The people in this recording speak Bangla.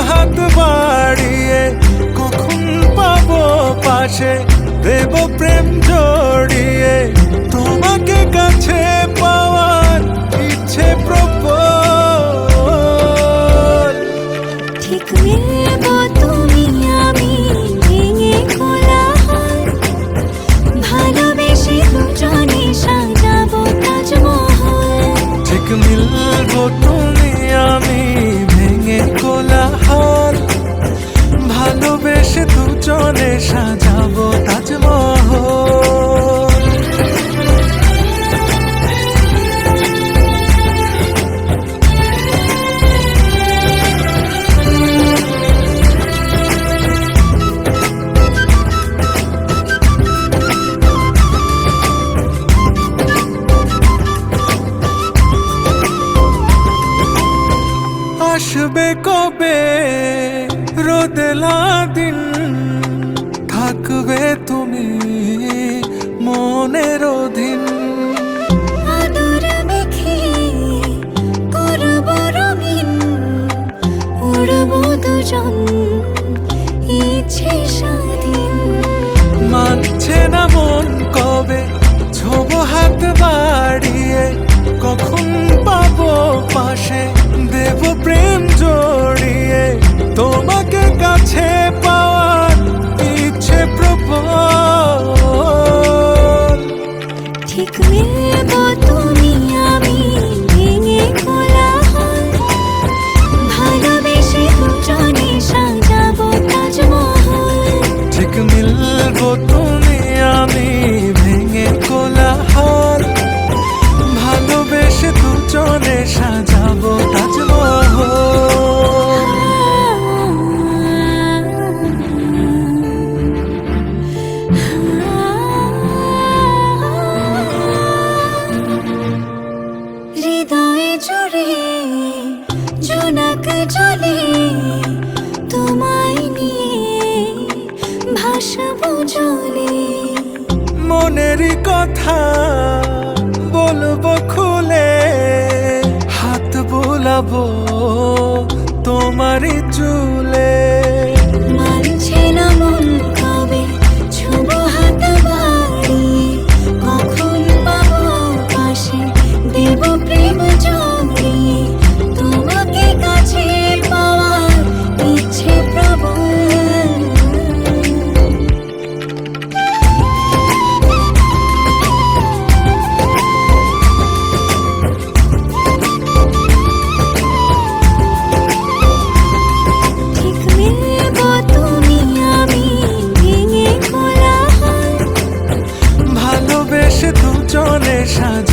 হাত বাড়িয়ে কখন পাবো পাশে, দেব প্রেম জড়িয়ে তোমাকে কাছে পাওয়ার ইচ্ছে প্রবল। ঠিক মিলবো তুমি আমি ভেঙে কোলাহল, ভালোবেসে দুজনে সাজাবো তাজমহল। ঠিক মিলবো তুমি আমি ভেঙে কোলাহল, ভালোবেসে দুজনে সাজাবো তাজমহল। আসবে কবে রোদেলা দিন, থাকবে তুমি মনের অধীন। আদর মেখে করবো রঙিন, উড়বো দুজন ইচ্ছে স্বাধীন। মানছে না মন কবে ছোব হাত বাড়িয়ে, কখন পাবো পাশে, দেব প্রেম জড়িয়ে তোমাকে কাছে পাওয়ার ইচ্ছে প্রবল। ঠিক মিলবো তুমি আমি ভেঙে কোলাহল, ভালোবেসে দুজনে সাজাবো তাজমহল। ঠিক মিলবো তুমি আমি ভেঙে কোলাহল, ভালোবেসে দুজনে সাজাবো তাজমহল। হৃদয়ে জুড়ে জোনাক জলে তোমায় নিয়ে ভাসবো জলে। মনেরই কথা বলবো খুলে, হাত বোলাবো তোমারই চুলে। মানছে না মন কবে ছোব হাত বাড়িয়ে, কখন পাবো পাশে, দেব প্রেম জড়িয়ে তোমাকে কাছে পাওয়ার ইচ্ছে প্রবল। ঠিক মিলবো তুমি আমি ভেঙে কোলাহল, ভালোবেসে দুজনে সাজ